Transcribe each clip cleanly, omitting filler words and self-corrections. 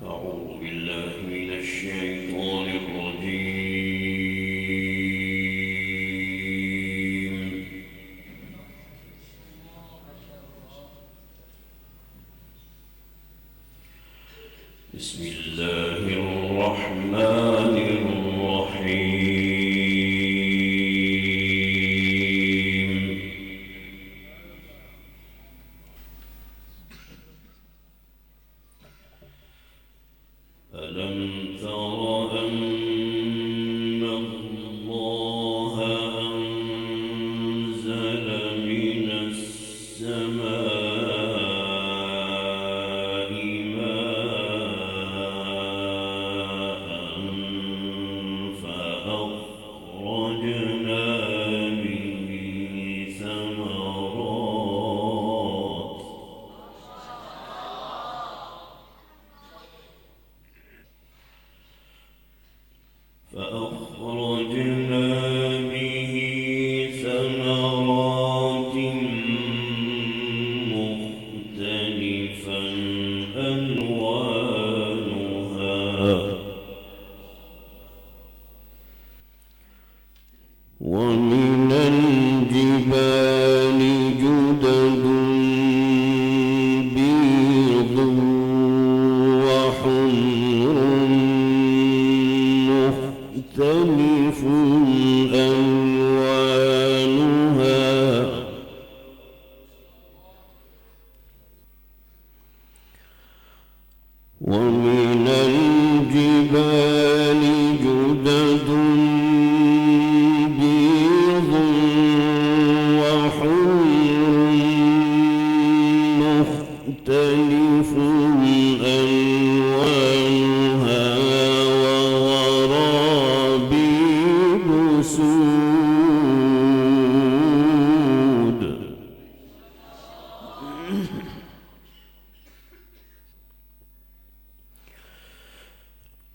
أعوذ بالله من الشيطان الرجيم. بسم الله الرحمن الرحيم. ألم تر أن الله أنزل من السماء ماء فأخرجنا به ثمرات مختلفا ألوانها ومن الجبال جدد بيض وحمر مختلف ألوانها ومن الجبال جدد بيض وحمر مختلف ألوانها وغرابيب سود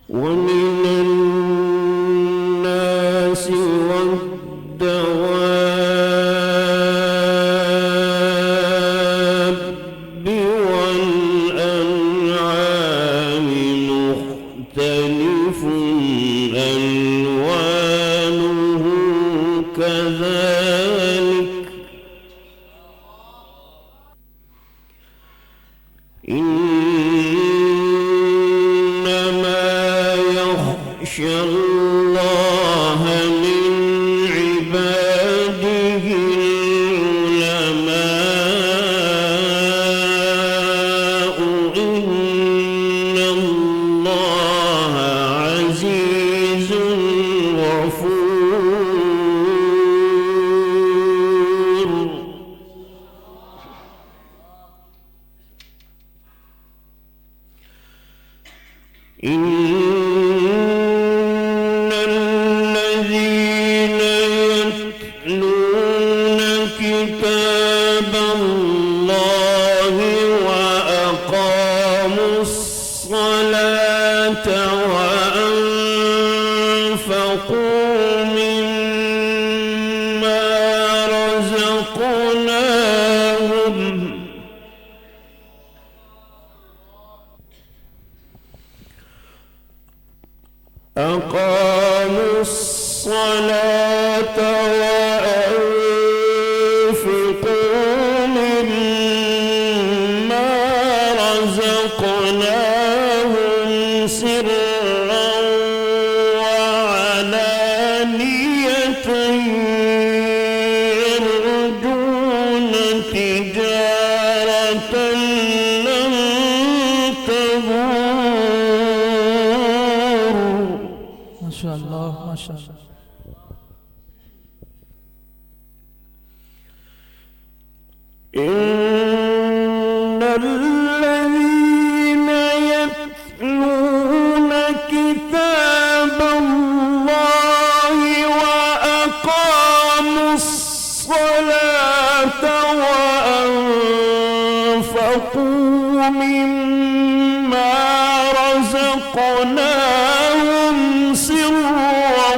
ومن الناس والدواب والأنعام مختلف ألوانه كذلك يخشى الله من عباده العلماء إن الله عزيز غفور الذين يتلون كتاب الله وأقاموا الصلاة وأنفقوا مما رزقناهم أقاموا الصلاة وأنفقوا مما رزقناهم سرا وعلانية يرجون تجارة لن تبور. ما شاء الله ما شاء الله. إن الذين يتلون كتاب الله وأقاموا الصلاة وأنفقوا مما رزقناهم سرا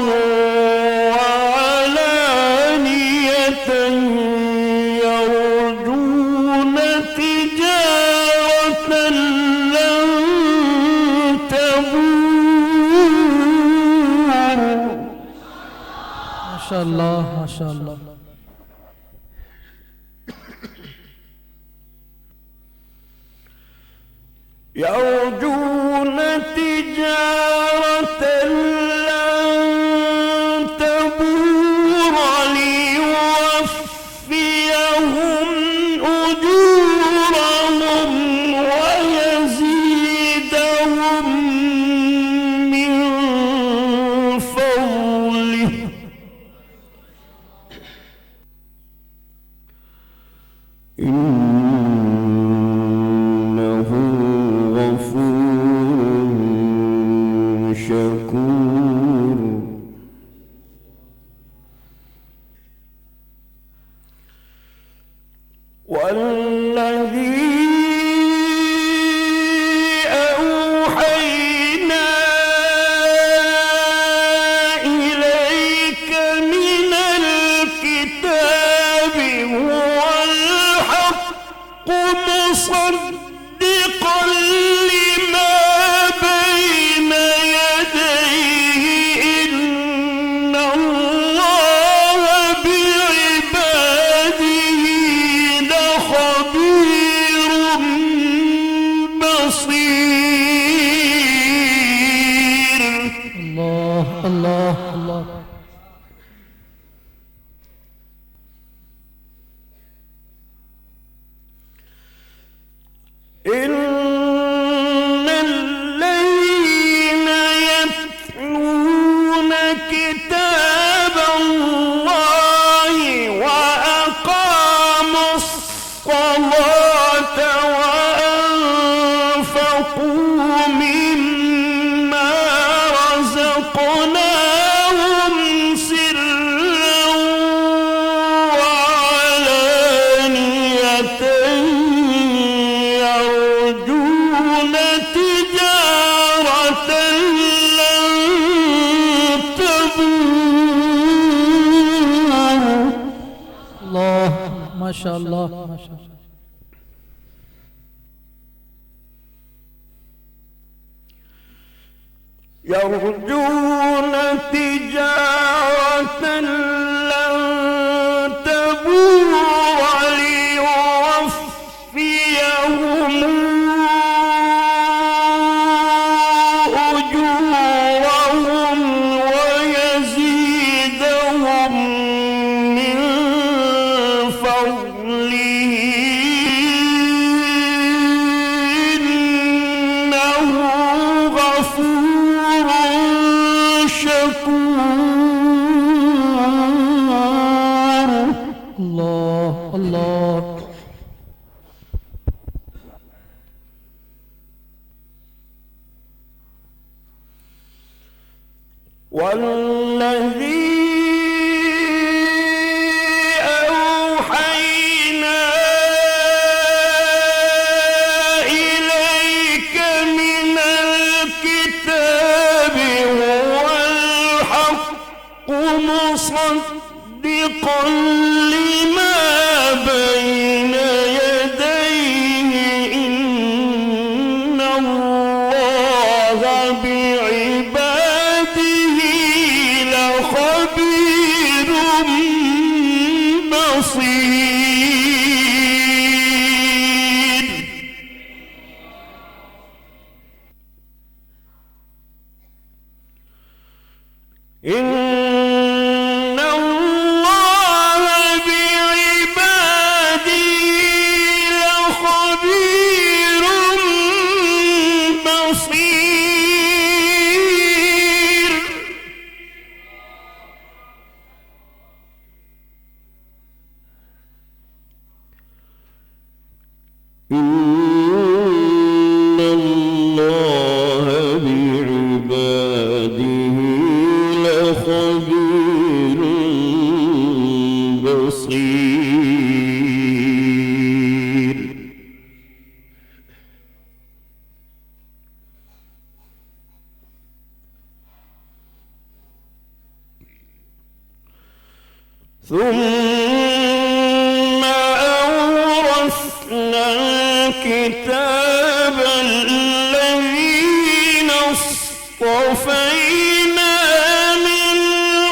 وعلانية يرجون تجارة لن شاء الله ما شاء الله. يرجون تجارة لن تبور ليوفيهم أجورهم ويزيدهم من فضله إنه غفور شكور. والذي أوحينا إليك من الكتاب هو الحق مصدقا لما بين يديه إن الله بعباده لخبير بصير. الله الله الله. إن الذين يتلون كتاب الله وأقاموا الصلاة وأنفقوا مما رزقناهم سرا وعلانية يرجون تجارة لن تبور. الله ما شاء الله ما شاء الله. يرجون تجارة لن تبور ليوفيهم أجورهم ويزيدهم من فضله إنه غفور شكور. الله الله. والذي أوحينا إليك من الكتاب هو الحق مصدقا لما بين يديه إن الله بعباده لخبير بصير. إن الله بعباده لخبير بصير. إن الله بعباده لخبير بصير. ثم أورثنا الكتاب الذين اصطفينا من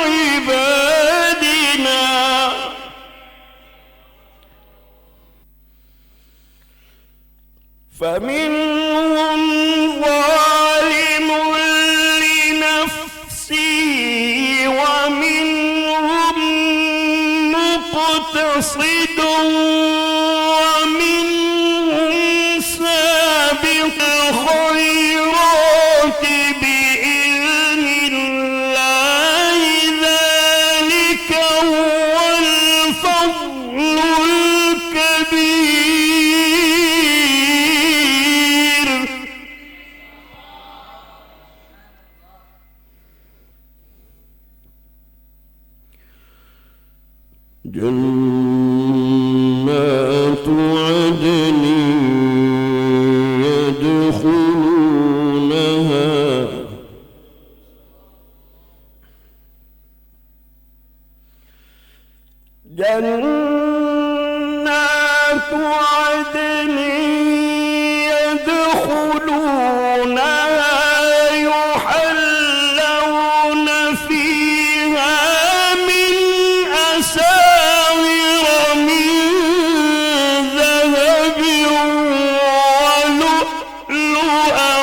عبادنا مقتصد ومنهم سابق الخيرات بإذن الله ذلك هو الفضل الكبير جنات عدن يدخلونها جنات عدن يدخلونها يحلون فيها من أساور من ذهب ولؤلؤا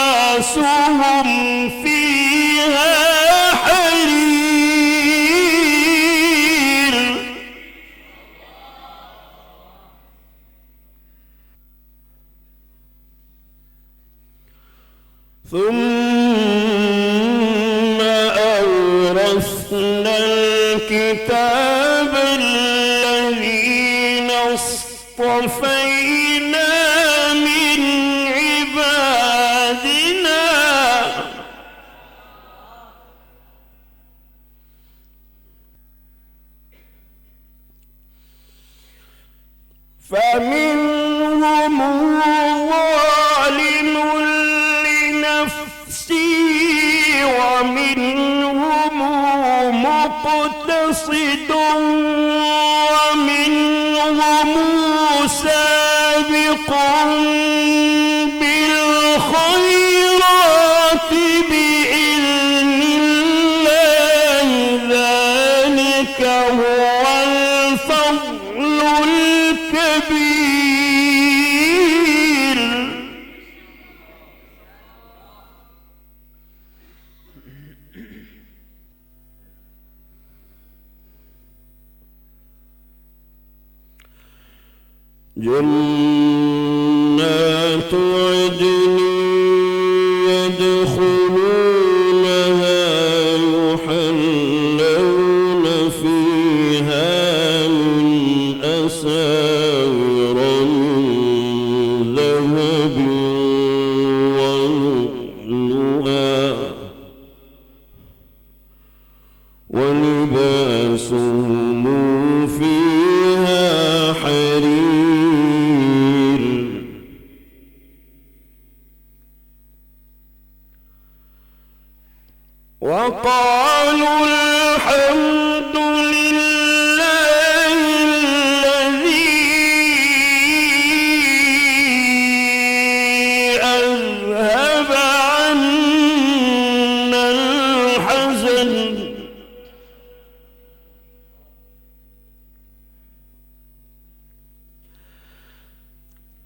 ولباسهم فيها حرير ثم أورثنا الكتاب الذين اصطفينا من عبادنا فمنهم ظالم لنفسه ومنهم مقتصد ومنهم سابق بالخيرات بإذن الله ذلك هو الفضل الكبير جنات عدن يدخلونها يحلون فيها من أساور من ذهب ولؤلؤا ولباسهم فيها حرير وقالوا الحمد لله الذي أذهب عنا الحزن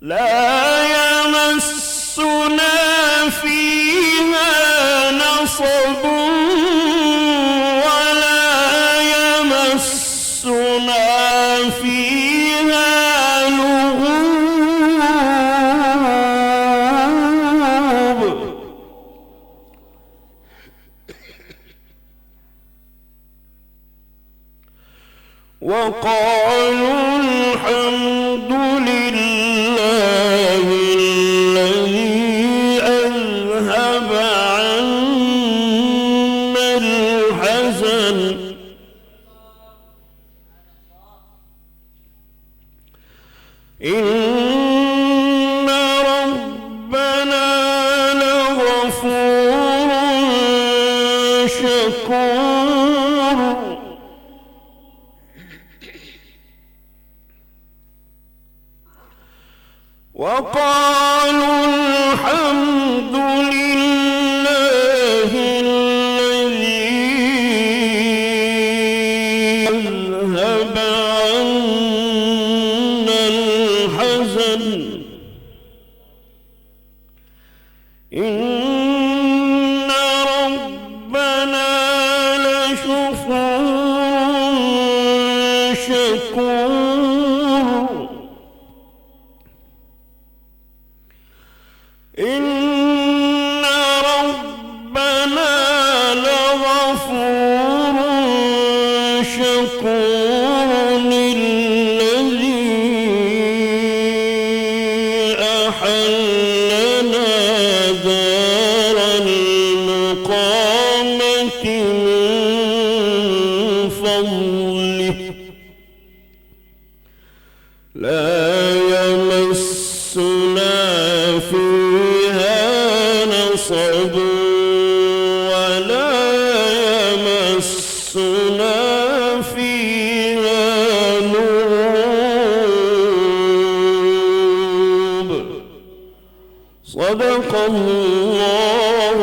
لا يمسنا فيها نصب ولا يمسنا فيها لغوب وقالوا الحمد لله الذي أذهب عنا الحزن إن ربنا لغفور شكور وقالوا الحمد لله الذي أذهب عنا الحزن إن ربنا لشكور إن ربنا لغفور شكور الذي أحلنا دار المقامة من فضله لا يمسنا فيها نصب ولا يمسنا فيها لغوب. صدق الله